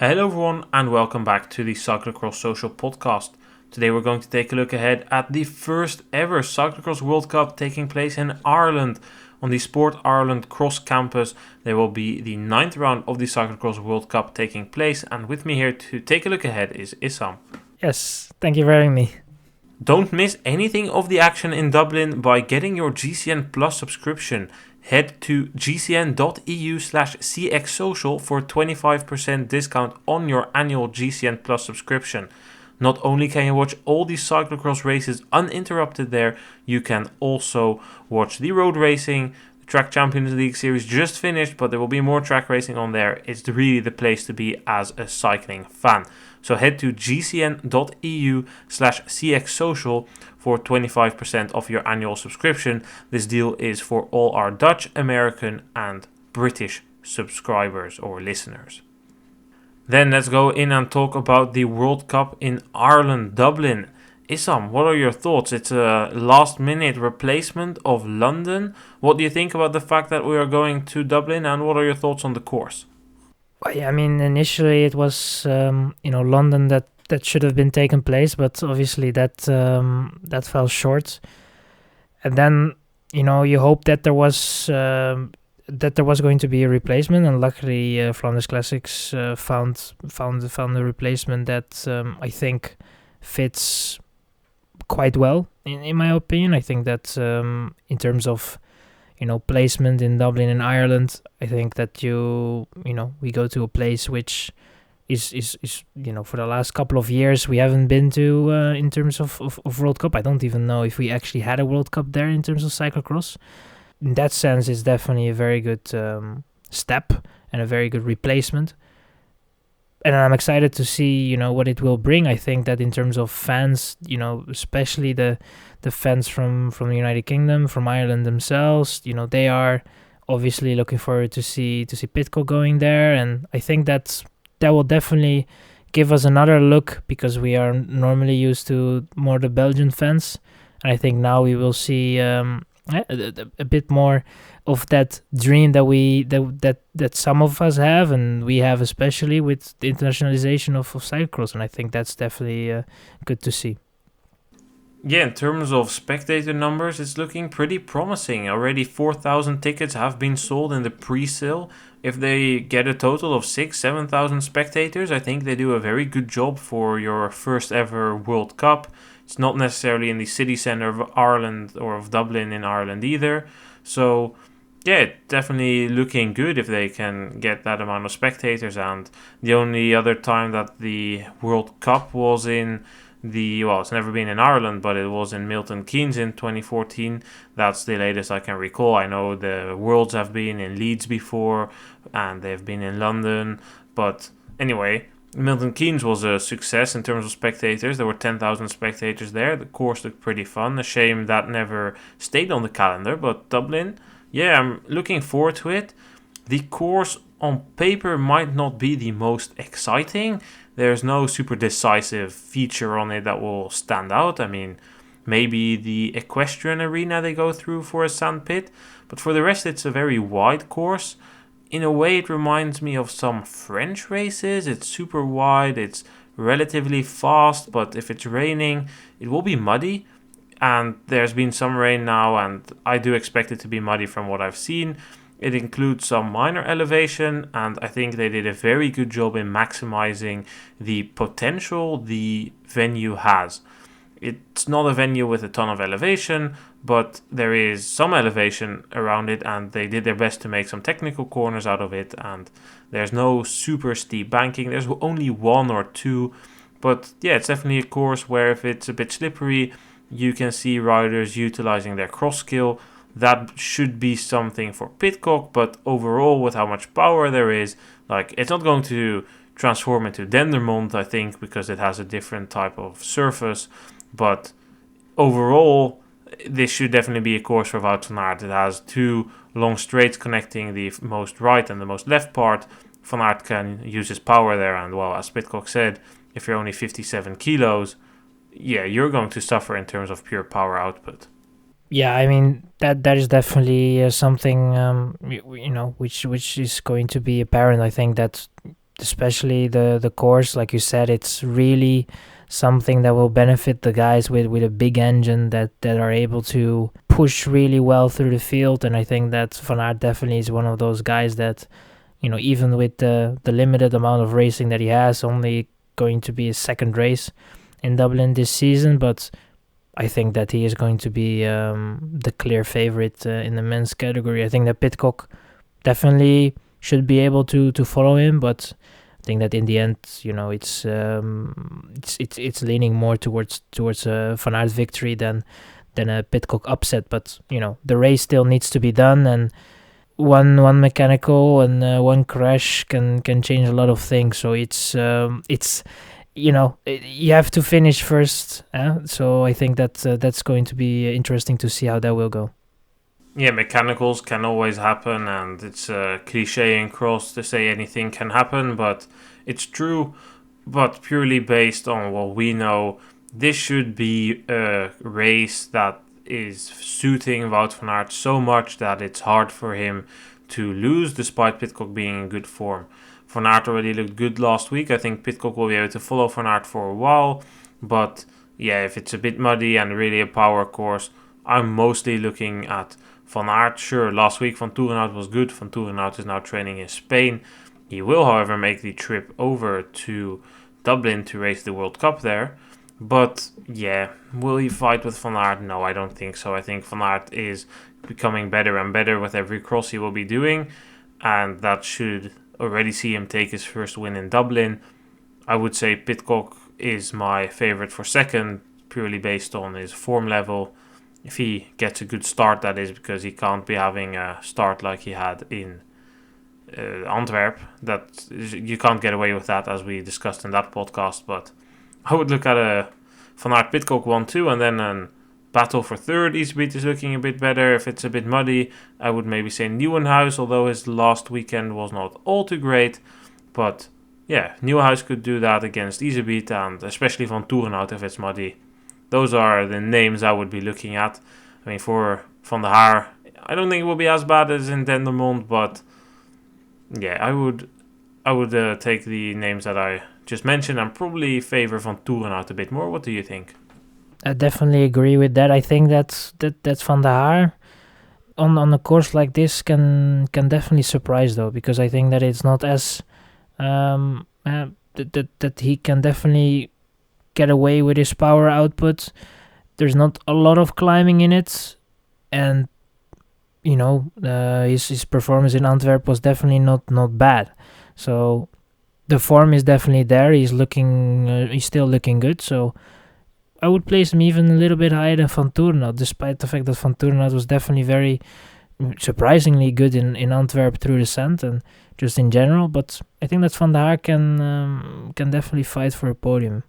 Hello everyone and welcome back to the Cyclocross Social podcast. Today we're going to take a look ahead at the first ever Cyclocross World Cup taking place in Ireland. On the Sport Ireland Cross Campus there will be the 9th round of the Cyclocross World Cup taking place, and with me here to take a look ahead is Issam. Yes, thank you for having me. Don't miss anything of the action in Dublin by getting your GCN Plus subscription. Head to gcn.eu/cxsocial for a 25% discount on your annual GCN Plus subscription. Not only can you watch all these cyclocross races uninterrupted there, you can also watch the road racing. The Track Champions League series just finished, but there will be more track racing on there. It's really the place to be as a cycling fan. So head to gcn.eu/cxsocial for 25% off your annual subscription. This deal is for all our Dutch, American and British subscribers or listeners. Then let's go in and talk about the World Cup in Ireland, Dublin. Issam, what are your thoughts? It's a last-minute replacement of London. What do you think about the fact that we are going to Dublin, and what are your thoughts on the course? Well, yeah, I mean, initially it was London that should have been taken place, but obviously that fell short. And then you hope that there was going to be a replacement, and luckily Flanders Classics found a replacement that I think fits quite well in my opinion. I think that in terms of placement in Dublin in Ireland, I think that we go to a place which is for the last couple of years we haven't been to in terms of World Cup. I don't even know if we actually had a World Cup there in terms of cyclocross. In that sense, it's definitely a very good step and a very good replacement. And I'm excited to see, what it will bring. I think that in terms of fans, especially the fans from the United Kingdom, from Ireland themselves, they are obviously looking forward to see Pidcock going there. And I think that will definitely give us another look, because we are normally used to more the Belgian fans. And I think now we will see a bit more of that dream that some of us have, and we have, especially with the internationalization of cyclocross. And I think that's definitely good to see. Yeah, in terms of spectator numbers, it's looking pretty promising. Already 4,000 tickets have been sold in the pre-sale. If they get a total of 7,000 spectators, I think they do a very good job for your first ever World Cup. It's not necessarily in the city centre of Ireland or of Dublin in Ireland either. So yeah, definitely looking good if they can get that amount of spectators. And the only other time that the World Cup was in it's never been in Ireland, but it was in Milton Keynes in 2014. That's the latest I can recall. I know the Worlds have been in Leeds before, and they've been in London. But anyway, Milton Keynes was a success in terms of spectators. There were 10,000 spectators there. The course looked pretty fun. A shame that never stayed on the calendar. But Dublin, yeah, I'm looking forward to it. The course on paper might not be the most exciting. There's no super decisive feature on it that will stand out. I mean, maybe the equestrian arena they go through for a sand pit. But for the rest, it's a very wide course. In a way, it reminds me of some French races. It's super wide, it's relatively fast, but if it's raining, it will be muddy. And there's been some rain now, and I do expect it to be muddy from what I've seen. It includes some minor elevation, and I think they did a very good job in maximizing the potential the venue has. It's not a venue with a ton of elevation, but there is some elevation around it, and they did their best to make some technical corners out of it. And there's no super steep banking. There's only one or two. But yeah, it's definitely a course where if it's a bit slippery, you can see riders utilizing their cross skill. That should be something for Pidcock, but overall, with how much power there is, it's not going to transform into Dendermonde, I think, because it has a different type of surface. But overall, this should definitely be a course for Wout van Aert. It has two long straights connecting the most right and the most left part. Van Aert can use his power there, and well, as Pidcock said, if you're only 57 kilos, yeah, you're going to suffer in terms of pure power output. Yeah, I mean that is definitely something which is going to be apparent. I think that especially the course, like you said, it's really something that will benefit the guys with a big engine that are able to push really well through the field. And I think that Van Aert definitely is one of those guys that, even with the limited amount of racing that he has, only going to be his second race in Dublin this season, but I think that he is going to be the clear favorite in the men's category. I think that Pidcock definitely should be able to follow him, but I think that in the end, it's leaning more towards a Van Aert victory than a Pidcock upset. But the race still needs to be done, and one mechanical and one crash can change a lot of things. So it's you have to finish first. So I think that that's going to be interesting to see how that will go. Yeah, mechanicals can always happen, and it's a cliche in cross to say anything can happen, but it's true. But purely based on what we know, this should be a race that is suiting Wout van Aert so much that it's hard for him to lose, despite Pidcock being in good form. Van Aert already looked good last week. I think Pidcock will be able to follow Van Aert for a while, but yeah, if it's a bit muddy and really a power course, I'm mostly looking at Van Aert. Sure, last week Vanthourenhout was good. Vanthourenhout is now training in Spain. He will, however, make the trip over to Dublin to race the World Cup there. But yeah, will he fight with Van Aert? No, I don't think so. I think Van Aert is becoming better and better with every cross he will be doing, and that should already see him take his first win in Dublin. I would say Pidcock is my favorite for second, purely based on his form level. If he gets a good start, that is, because he can't be having a start like he had in Antwerp. You can't get away with that, as we discussed in that podcast. But I would look at a Van Aert Pidcock 1-2, and then a battle for third. Iserbyt is looking a bit better. If it's a bit muddy, I would maybe say Nieuwenhuis, although his last weekend was not all too great. But yeah, Nieuwenhuis could do that against Iserbyt, and especially Vanthourenhout if it's muddy. Those are the names I would be looking at. I mean, for Van der Haar, I don't think it will be as bad as in Dendermonde, but yeah, I would take the names that I just mentioned and probably favor Vanthourenhout a bit more. What do you think? I definitely agree with that. I think that Van der Haar on a course like this can definitely surprise, though, because I think that it's not as that he can definitely get away with his power output. There's not a lot of climbing in it, and his performance in Antwerp was definitely not bad. So the form is definitely there. He's still looking good. So I would place him even a little bit higher than Vanthourenhout, despite the fact that Vanthourenhout was definitely very surprisingly good in Antwerp through the sand and just in general. But I think that Van der Haar can definitely fight for a podium.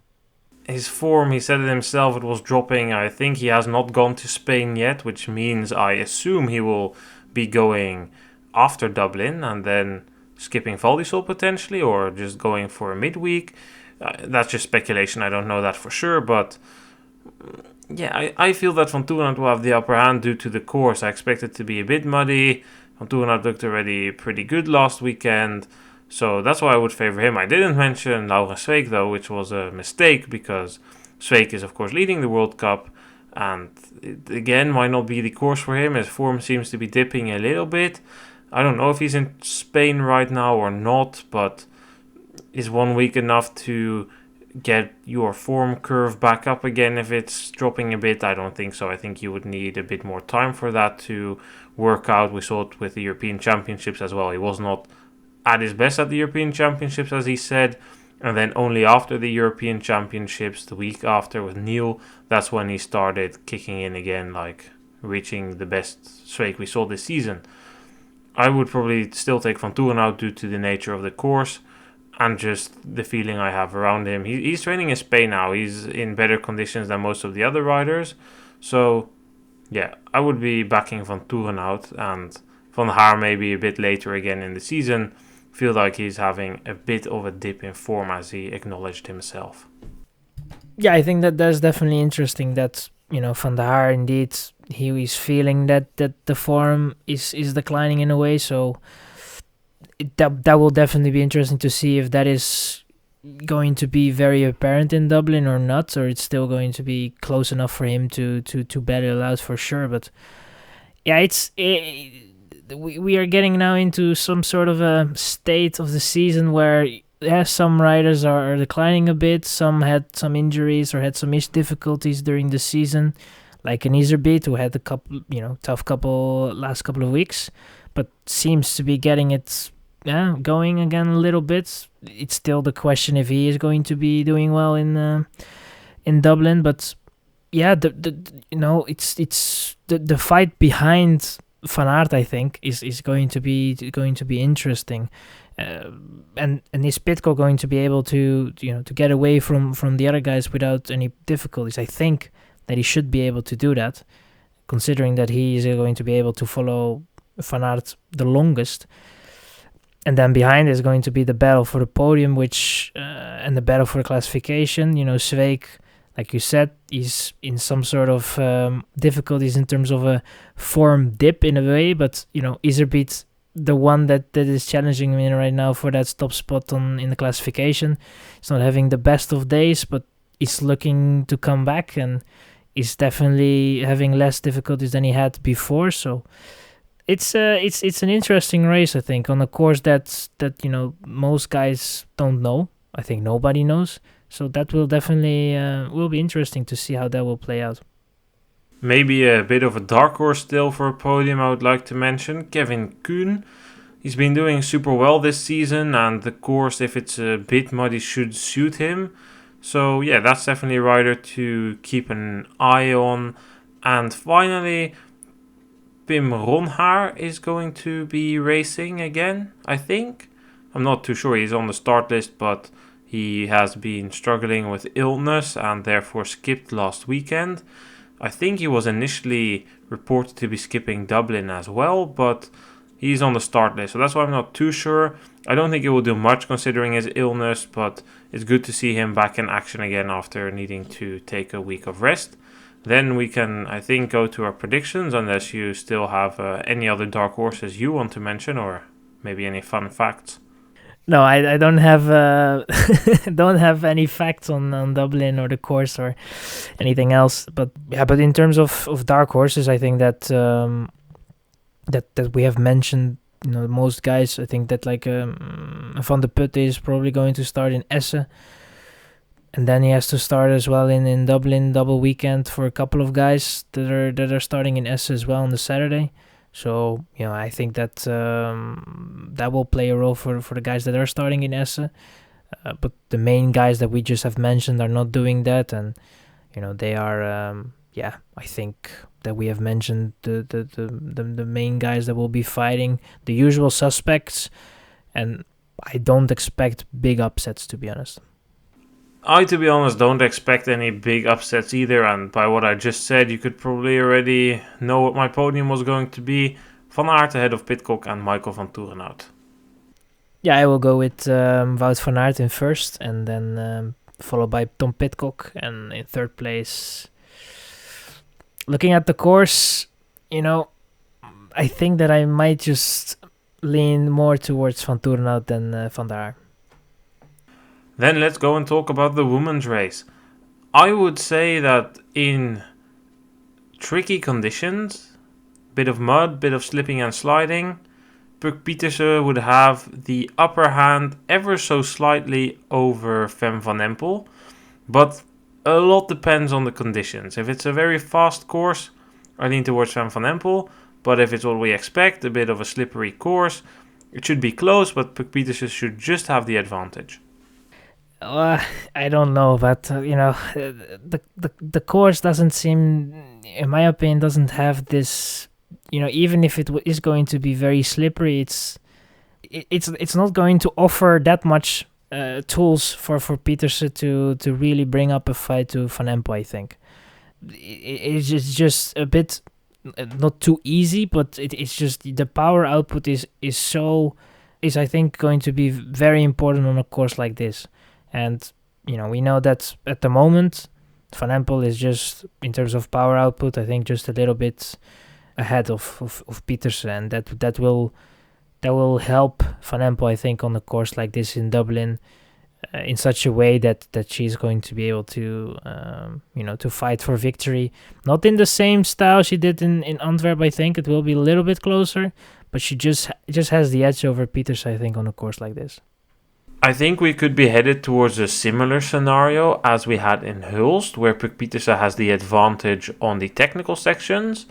His form, he said it himself, it was dropping. I think he has not gone to Spain yet, which means I assume he will be going after Dublin and then skipping Val di Sol potentially, or just going for a midweek. That's just speculation. I don't know that for sure, but yeah, I feel that Vanthourenhout will have the upper hand due to the course. I expect it to be a bit muddy. Vanthourenhout looked already pretty good last weekend, so that's why I would favor him. I didn't mention Haar and Sweeck, though, which was a mistake, because Sweeck is, of course, leading the World Cup, and it, again, might not be the course for him. His form seems to be dipping a little bit. I don't know if he's in Spain right now or not, but is 1 week enough to get your form curve back up again if it's dropping a bit? I don't think so. I think you would need a bit more time for that to work out. We saw it with the European Championships as well. He was not at his best at the European Championships, as he said, and then only after the European Championships, the week after with Neil, that's when he started kicking in again, like reaching the best Sweeck we saw this season. I would probably still take Vanthourenhout due to the nature of the course and just the feeling I have around him. He's training in Spain now. He's in better conditions than most of the other riders. So, yeah, I would be backing Vanthourenhout, and Van der Haar maybe a bit later again in the season. Feel like he's having a bit of a dip in form, as he acknowledged himself. Yeah, I think that that's definitely interesting that, Van der Haar, indeed, he is feeling that the form is declining in a way. So that will definitely be interesting to see if that is going to be very apparent in Dublin or not, or it's still going to be close enough for him to battle it out for sure. But yeah, we are getting now into some sort of a state of the season where some riders are declining a bit. Some had some injuries or had some difficulties during the season, like an Iserbyt, who had a couple, tough last couple of weeks, but seems to be getting it going again a little bit. It's still the question if he is going to be doing well in Dublin, but yeah, it's the fight behind Van Aert, I think, is going to be interesting. And is Pidcock going to be able to get away from the other guys without any difficulties? I think that he should be able to do that, considering that he is going to be able to follow Van Aert the longest. And then behind is going to be the battle for the podium, and the battle for the classification. Sweeck, like you said, he's in some sort of difficulties in terms of a form dip in a way, but Iserbyt, the one that is challenging him right now for that top spot in the classification. He's not having the best of days, but he's looking to come back, and he's definitely having less difficulties than he had before. So it's an interesting race, I think, on a course that most guys don't know. I think nobody knows. So that will definitely will be interesting to see how that will play out. Maybe a bit of a dark horse still for a podium I would like to mention, Kevin Kuhn. He's been doing super well this season, and the course, if it's a bit muddy, should suit him. So yeah, that's definitely a rider to keep an eye on. And finally, Pim Ronhaar is going to be racing again, I think. I'm not too sure, he's on the start list, but he has been struggling with illness and therefore skipped last weekend. I think he was initially reported to be skipping Dublin as well, but he's on the start list, so that's why I'm not too sure. I don't think it will do much considering his illness, but it's good to see him back in action again after needing to take a week of rest. Then we can, I think, go to our predictions, unless you still have any other dark horses you want to mention, or maybe any fun facts. No, I don't have don't have any facts on Dublin or the course or anything else. But yeah, but in terms of dark horses, I think that that we have mentioned, most guys. I think that like Van de Putte is probably going to start in Essen, and then he has to start as well in Dublin double weekend for a couple of guys that are starting in Essen as well on the Saturday. So, I think that that will play a role for the guys that are starting in Essen. But the main guys that we just have mentioned are not doing that. And, they are, I think that we have mentioned the main guys that will be fighting, the usual suspects. And I don't expect big upsets, to be honest. I, to be honest, don't expect any big upsets either, and by what I just said, you could probably already know what my podium was going to be. Van Aert ahead of Pidcock and Michael Vanthourenhout. Yeah, I will go with Wout van Aert in first, and then followed by Tom Pidcock, and in third place. Looking at the course, I think that I might just lean more towards Vanthourenhout than Van der Haar. Then let's go and talk about the women's race. I would say that in tricky conditions, bit of mud, bit of slipping and sliding, Pieterse would have the upper hand ever so slightly over Fem van Empel. But a lot depends on the conditions. If it's a very fast course, I lean towards Fem van Empel. But if it's what we expect, a bit of a slippery course, it should be close, but Pieterse should just have the advantage. I don't know, but the course doesn't seem, in my opinion, doesn't have this. Even if it is going to be very slippery, it's not going to offer that much tools for Pieterse to really bring up a fight to Van Empel. I think it's just a bit not too easy, but it's just the power output is I think going to be very important on a course like this. And, we know that at the moment, Van Empel is just, in terms of power output, I think just a little bit ahead of Pieterse. And that will will help Van Empel, I think, on a course like this in Dublin, in such a way that she's going to be able to to fight for victory. Not in the same style she did in Antwerp. I think it will be a little bit closer, but she just has the edge over Pieterse, I think, on a course like this. I think we could be headed towards a similar scenario as we had in Hulst, where Pieterse has the advantage on the technical sections.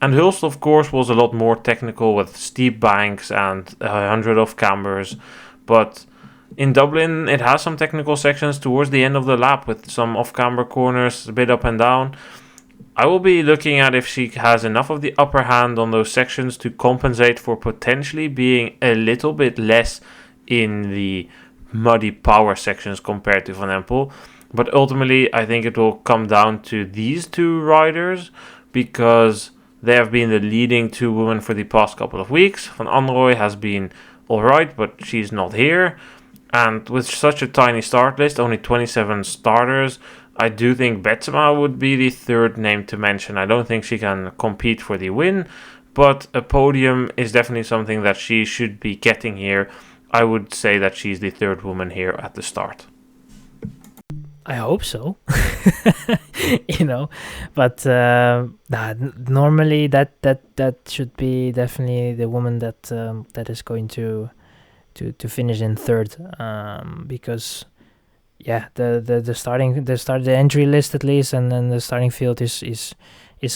And Hulst, of course, was a lot more technical with steep banks and 100 off cambers. But in Dublin, it has some technical sections towards the end of the lap with some off-camber corners, a bit up and down. I will be looking at if she has enough of the upper hand on those sections to compensate for potentially being a little bit less in the muddy power sections compared to Van Empel. But ultimately, I think it will come down to these two riders because they have been the leading two women for the past couple of weeks. Van Anrooy has been alright, but she's not here. And with such a tiny start list, only 27 starters, I do think Betsema would be the third name to mention. I don't think she can compete for the win, but a podium is definitely something that she should be getting here. I would say that she's the third woman here at the start. I hope so. But normally that should be definitely the woman that is going to finish in third, because the entry list at least, and then the starting field is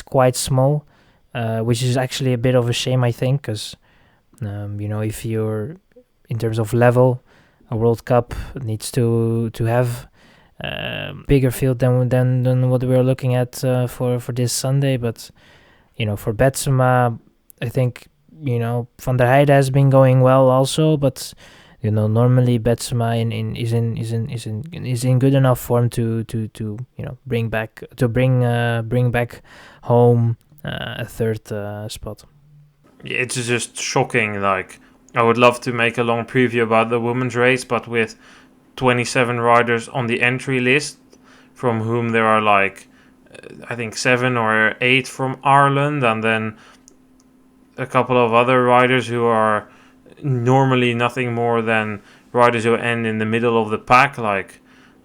quite small, which is actually a bit of a shame, I think, because if you're in terms of level, a World Cup needs to have bigger field than what we are looking at for this Sunday. But for Betsema, I think Van der Heijden has been going well also, but normally Betsema is in good enough form to bring back home a third spot. Yeah, it's just shocking. Like, I would love to make a long preview about the women's race, but with 27 riders on the entry list, from whom there are I think 7 or 8 from Ireland, and then a couple of other riders who are normally nothing more than riders who end in the middle of the pack, like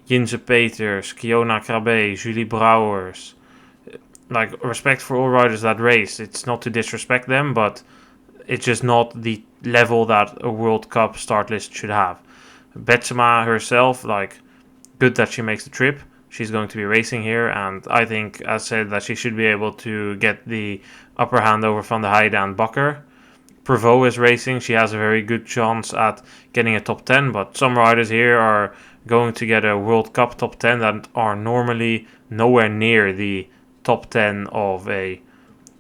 Jinse Peters, Kiona Krabbe, Julie Brouwers. Like, respect for all riders that race. It's not to disrespect them, but it's just not the level that a World Cup start list should have. Betsema herself, good that she makes the trip. She's going to be racing here, and I think, as said, that she should be able to get the upper hand over Van der Heijden and Bakker. Prevot is racing. She has a very good chance at getting a top 10, but some riders here are going to get a World Cup top 10 that are normally nowhere near the top 10 of a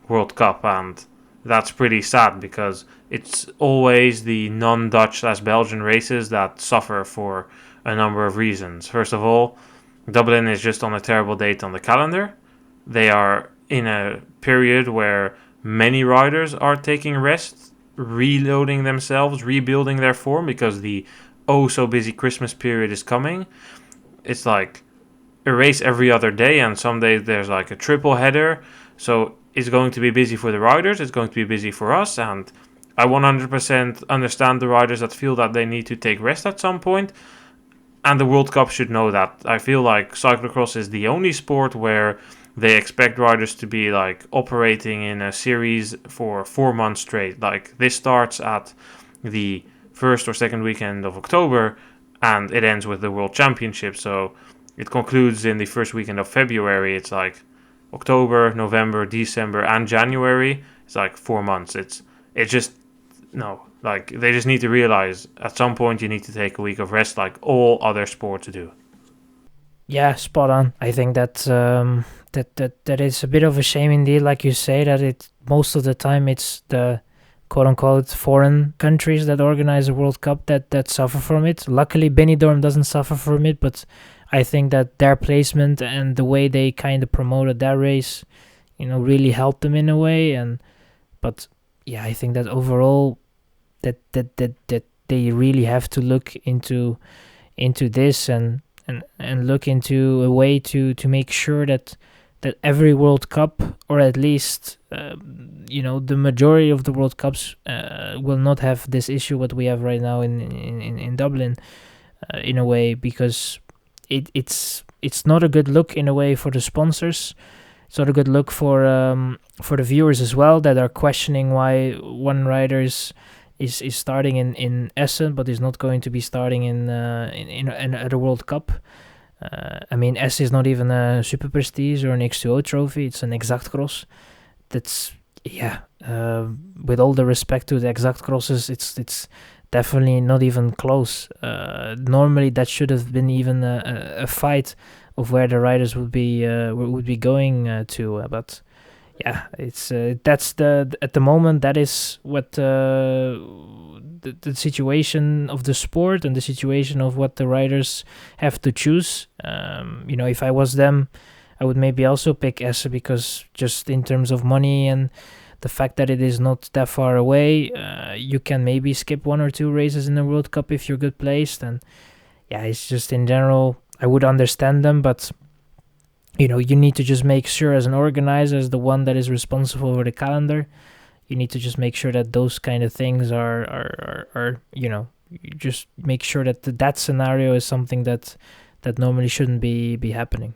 World Cup, and that's pretty sad because it's always the non-Dutch/Belgian races that suffer for a number of reasons. First of all, Dublin is just on a terrible date on the calendar. They are in a period where many riders are taking rest, reloading themselves, rebuilding their form because the so busy Christmas period is coming. It's like a race every other day, and some days there's a triple header. So it's going to be busy for the riders, it's going to be busy for us, and I 100% understand the riders that feel that they need to take rest at some point, and the World Cup should know that. I feel like cyclocross is the only sport where they expect riders to be operating in a series for 4 months straight. This starts at the first or second weekend of October, and it ends with the World Championship, so it concludes in the first weekend of February. It's October, November, December, and January. It's 4 months. They just need to realize at some point you need to take a week of rest like all other sports do. Yeah, spot on. I think that that is a bit of a shame indeed, like you say, that most of the time it's the quote-unquote foreign countries that organize a World Cup that suffer from it. Luckily, Benidorm doesn't suffer from it, but I think that their placement and the way they kind of promoted that race, really helped them in a way. But yeah, I think that overall, that they really have to look into this and look into a way to make sure that that every World Cup, or at least the majority of the World Cups, will not have this issue what we have right now in Dublin, in a way, because it's not a good look in a way for the sponsors. It's not a good look for the viewers as well, that are questioning why one rider is starting in Essen, but is not going to be starting in at a World Cup. I mean, S is not even a Super Prestige or an X2O trophy. It's an Exact Cross. That's, with all the respect to the Exact Crosses, it's definitely not even close. Normally, that should have been even a fight of where the riders would be going to. But yeah, it's that's at the moment, that is what the situation of the sport and the situation of what the riders have to choose. If I was them, I would maybe also pick Esse, because just in terms of money and the fact that it is not that far away, you can maybe skip 1 or 2 races in the World Cup if you're good placed. And yeah, it's just, in general, I would understand them, but you need to just make sure, as an organizer, as the one that is responsible for the calendar, you need to just make sure that those kind of things are you just make sure that that scenario is something that normally shouldn't be happening.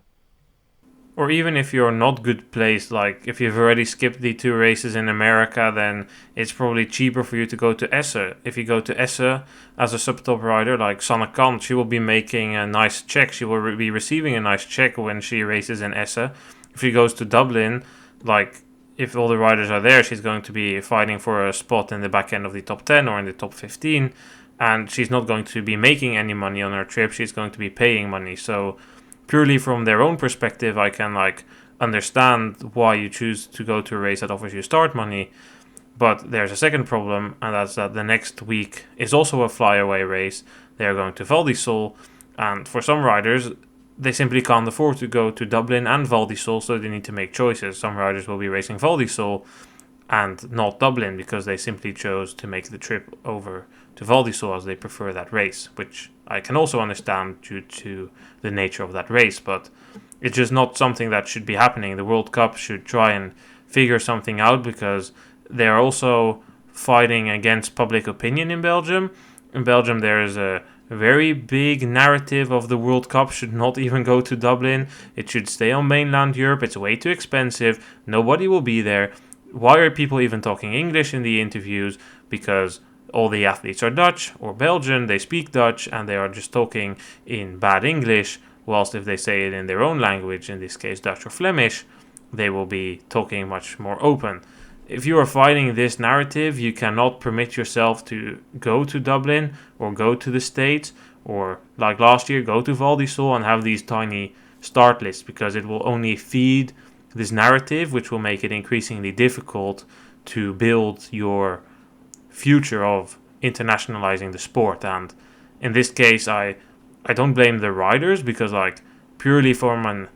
Or even if you're not good placed, like if you've already skipped the 2 races in America, then it's probably cheaper for you to go to Esse. If you go to Esse as a subtop rider, like Sanne Kant, she will be making a nice check. She will be receiving a nice check when she races in Esse. If she goes to Dublin, like if all the riders are there, she's going to be fighting for a spot in the back end of the top 10 or in the top 15. And she's not going to be making any money on her trip. She's going to be paying money. So purely from their own perspective, I can understand why you choose to go to a race that offers you start money. But there's a second problem, and that's that the next week is also a flyaway race. They're going to Val di Sole, and for some riders, they simply can't afford to go to Dublin and Val di Sole, so they need to make choices. Some riders will be racing Val di Sole and not Dublin, because they simply chose to make the trip over to Val di Sole as they prefer that race, which I can also understand due to the nature of that race, but it's just not something that should be happening. The World Cup should try and figure something out, because they're also fighting against public opinion in Belgium. In Belgium, there is a very big narrative of the World Cup should not even go to Dublin. It should stay on mainland Europe. It's way too expensive. Nobody will be there. Why are people even talking English in the interviews? Because all the athletes are Dutch or Belgian, they speak Dutch, and they are just talking in bad English, whilst if they say it in their own language, in this case Dutch or Flemish, they will be talking much more open. If you are fighting this narrative, you cannot permit yourself to go to Dublin or go to the States, or like last year, go to Val di Sole and have these tiny start lists, because it will only feed this narrative, which will make it increasingly difficult to build your future of internationalizing the sport. And in this case, I don't blame the riders, because purely from an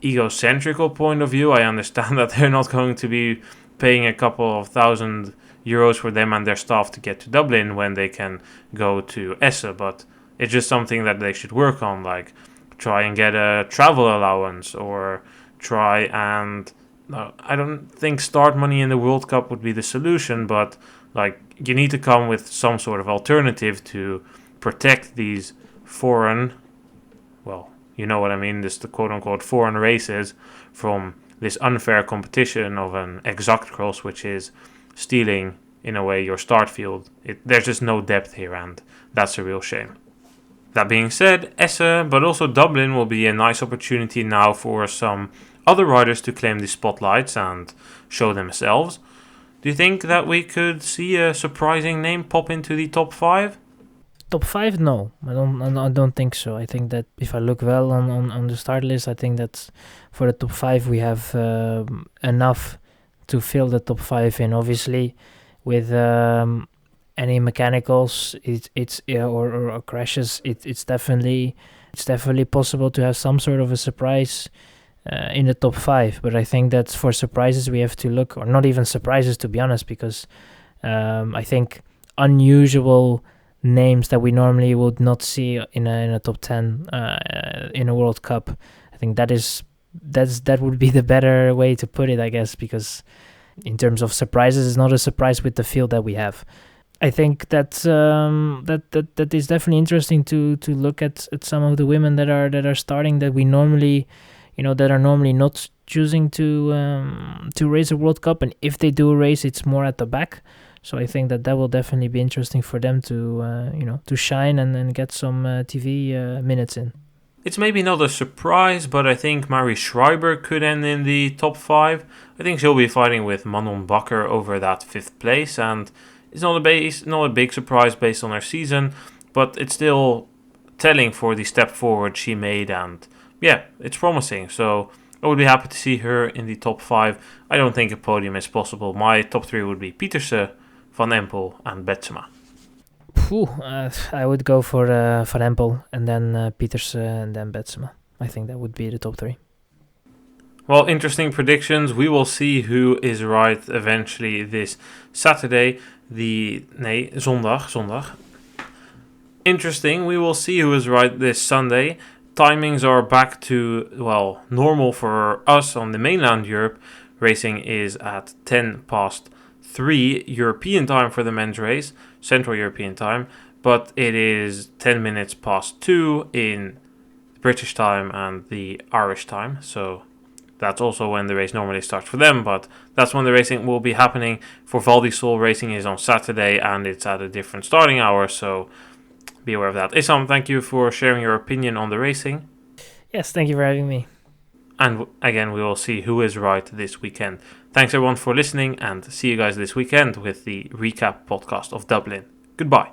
egocentrical point of view, I understand that they're not going to be paying a couple of €1,000 for them and their staff to get to Dublin when they can go to Esse. But it's just something that they should work on, try and get a travel allowance, or try and I don't think start money in the World Cup would be the solution, but you need to come with some sort of alternative to protect these foreign, well, you know what I mean, this the quote-unquote foreign races from this unfair competition of an exact cross, which is stealing, in a way, your start field. There's just no depth here, and that's a real shame. That being said, Esse, but also Dublin, will be a nice opportunity now for some other riders to claim the spotlights and show themselves. Do you think that we could see a surprising name pop into the top 5? Top 5? No, I don't think so. I think that if I look well on the start list, I think that for the top 5 we have enough to fill the top 5 in. Obviously, with any mechanicals, or crashes, it's definitely possible to have some sort of a surprise in the top 5. But I think that for surprises we have to look, or not even surprises to be honest, because I think unusual names that we normally would not see in a top 10 in a World Cup, I think that is that would be the better way to put it, I guess, because in terms of surprises, it's not a surprise with the field that we have. I think that that is definitely interesting to look at some of the women that are starting that we normally, that are normally not choosing to race a World Cup, and if they do race, it's more at the back. So I think that will definitely be interesting for them to to shine and get some TV minutes in. It's maybe not a surprise, but I think Mari Schreiber could end in the top 5. I think she'll be fighting with Manon Bakker over that 5th place, and it's not a big surprise based on her season, but it's still telling for the step forward she made, and yeah, it's promising. So I would be happy to see her in the top 5. I don't think a podium is possible. My top 3 would be Pieterse, Van Empel, and Betsema. I would go for Van Empel and then Pieterse and then Betsema. I think that would be the top 3. Well, interesting predictions. We will see who is right eventually this Saturday. Zondag. Interesting. We will see who is right this Sunday. Timings are back to, normal for us on the mainland Europe. Racing is at 3:10 European time for the men's race, Central European time, but it is 10 minutes past 2 in British time and the Irish time, so that's also when the race normally starts for them, but that's when the racing will be happening. For Val di Sole, racing is on Saturday and it's at a different starting hour, so be aware of that. Issam, thank you for sharing your opinion on the racing. Yes, thank you for having me. And again, we will see who is right this weekend. Thanks everyone for listening, and see you guys this weekend with the recap podcast of Dublin. Goodbye.